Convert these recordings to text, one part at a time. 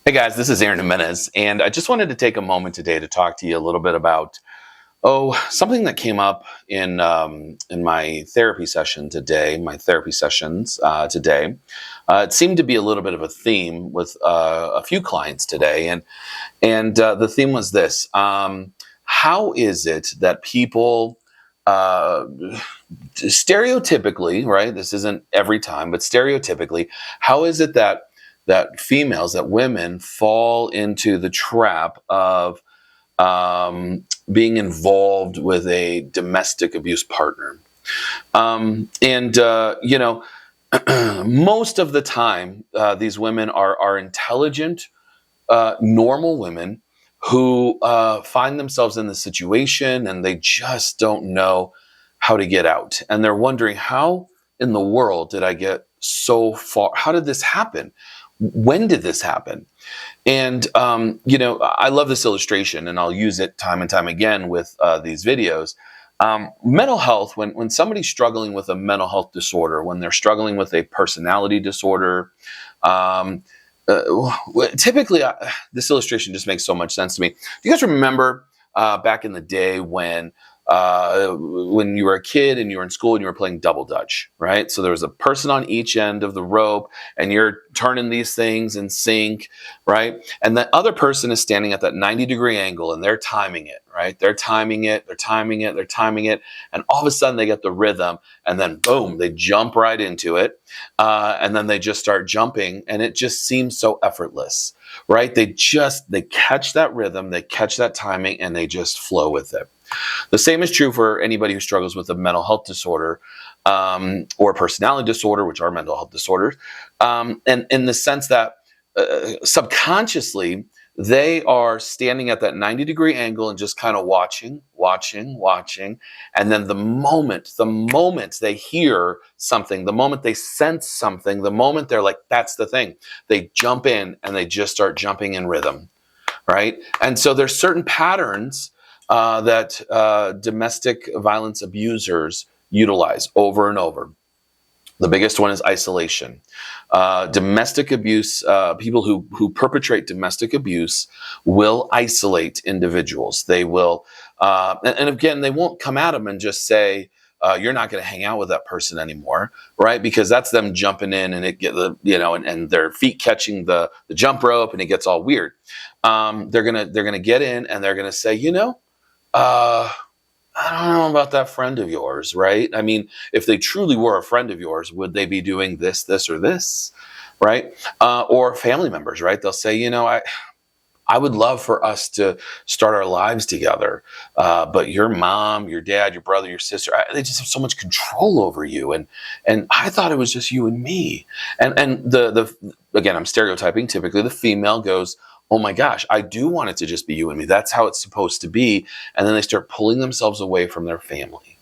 Hey guys, this is Aaron Jimenez, and I just wanted to take a moment today to talk to you a little bit about something that came up in my therapy session today. My therapy sessions today. It seemed to be a little bit of a theme with a few clients today, and the theme was this: how is it that people stereotypically, right? This isn't every time, but stereotypically, how is it that females, that women fall into the trap of being involved with a domestic abuse partner? And most of the time, these women are intelligent, normal women who find themselves in the situation and they just don't know how to get out. And they're wondering, how in the world did I get so far? How did this happen? When did this happen? And, I love this illustration, and I'll use it time and time again with these videos. Mental health, when somebody's struggling with a mental health disorder, when they're struggling with a personality disorder, typically, this illustration just makes so much sense to me. Do you guys remember back in the day when you were a kid and you were in school and you were playing double dutch, right? So there was a person on each end of the rope and you're turning these things in sync, right? And the other person is standing at that 90-degree angle and they're timing it, right? They're timing it. And all of a sudden they get the rhythm and then boom, they jump right into it. And then they just start jumping and it just seems so effortless, right? They catch that rhythm, they catch that timing, and they just flow with it. The same is true for anybody who struggles with a mental health disorder or personality disorder, which are mental health disorders, and in the sense that subconsciously they are standing at that 90-degree angle and just kind of watching, and then the moment they hear something, the moment they sense something, the moment they're like, that's the thing, they jump in and they just start jumping in rhythm, right? And so there's certain patterns that domestic violence abusers utilize over and over. The biggest one is isolation. Domestic abuse, people who perpetrate domestic abuse will isolate individuals. They will, and again, they won't come at them and just say, you're not going to hang out with that person anymore, right? Because that's them jumping in and and their feet catching the jump rope and it gets all weird. They're gonna get in and they're gonna say, I don't know about that friend of yours, right? I mean, if they truly were a friend of yours, would they be doing this, or this, right? Or family members, right? They'll say, I would love for us to start our lives together, but your mom, your dad, your brother, your sister, they just have so much control over you, and I thought it was just you and me. And the again, I'm stereotyping. Typically, the female goes, oh my gosh, I do want it to just be you and me. That's how it's supposed to be. And then they start pulling themselves away from their family,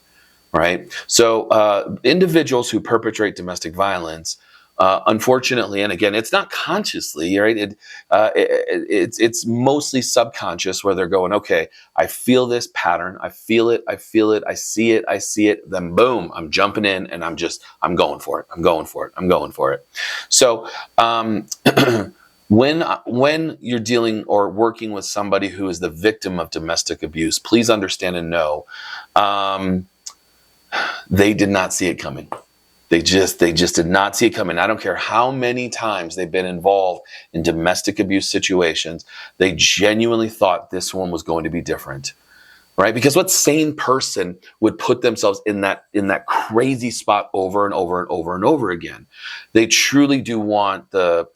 right? So individuals who perpetrate domestic violence, unfortunately, and again, it's not consciously, right? It's mostly subconscious where they're going, okay, I feel this pattern. I feel it. I see it. Then boom, I'm jumping in and I'm going for it. So, when you're dealing or working with somebody who is the victim of domestic abuse, please understand and know they did not see it coming. They just did not see it coming. I don't care how many times they've been involved in domestic abuse situations. They genuinely thought this one was going to be different. Right? Because what sane person would put themselves in that crazy spot over and over again? They truly do want the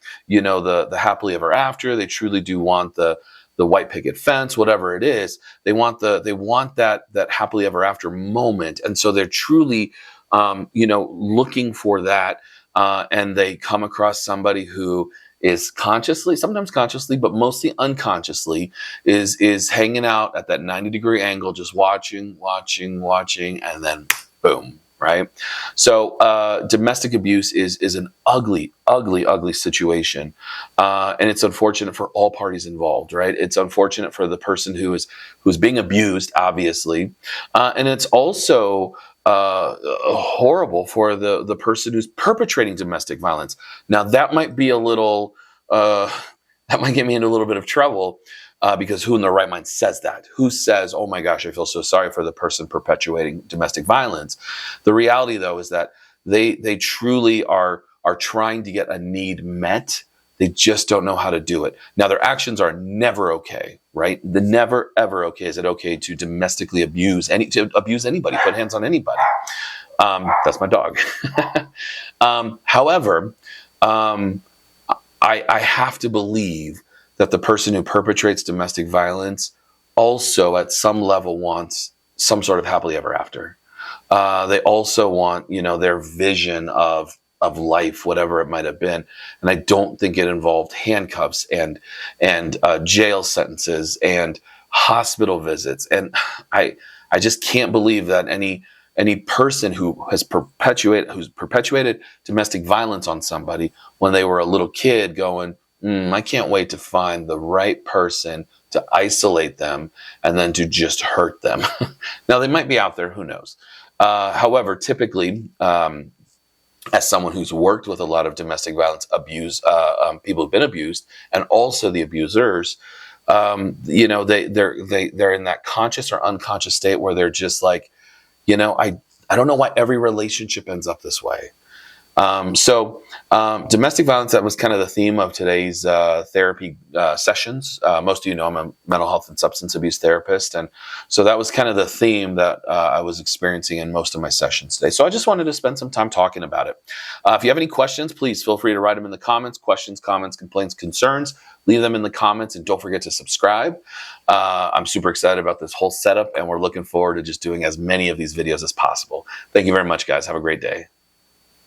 happily ever after. They truly do want the white picket fence, whatever it is. They want that happily ever after moment, and so they're truly looking for that, and they come across somebody who is sometimes consciously, but mostly unconsciously, is hanging out at that 90-degree angle, just watching, and then boom, right? So domestic abuse is an ugly situation, and it's unfortunate for all parties involved, right? It's unfortunate for the person who's being abused, obviously, and it's also horrible for the person who's perpetrating domestic violence. Now that might be a little that might get me into a little bit of trouble. Because who in their right mind says that? Who says, oh my gosh, I feel so sorry for the person perpetuating domestic violence? The reality, though, is that they truly are trying to get a need met. They just don't know how to do it. Now, their actions are never okay, right? The never, ever okay. Is it okay to domestically abuse anybody, put hands on anybody? That's my dog. However, I have to believe that the person who perpetrates domestic violence also at some level wants some sort of happily ever after. They also want, their vision of life, whatever it might have been. And I don't think it involved handcuffs and jail sentences and hospital visits. And I just can't believe that any person who's perpetuated domestic violence on somebody when they were a little kid going, I can't wait to find the right person to isolate them and then to just hurt them. Now, they might be out there, who knows? However, typically, as someone who's worked with a lot of domestic violence abuse, people who've been abused, and also the abusers, they're in that conscious or unconscious state where they're just like, I don't know why every relationship ends up this way. Domestic violence, that was kind of the theme of today's therapy sessions. Most of you know I'm a mental health and substance abuse therapist, and so that was kind of the theme that I was experiencing in most of my sessions today. So I just wanted to spend some time talking about it. If you have any questions, please feel free to write them in the comments. Questions, comments, complaints, concerns, leave them in the comments, and don't forget to subscribe. I'm super excited about this whole setup, and we're looking forward to just doing as many of these videos as possible. Thank you very much, guys. Have a great day.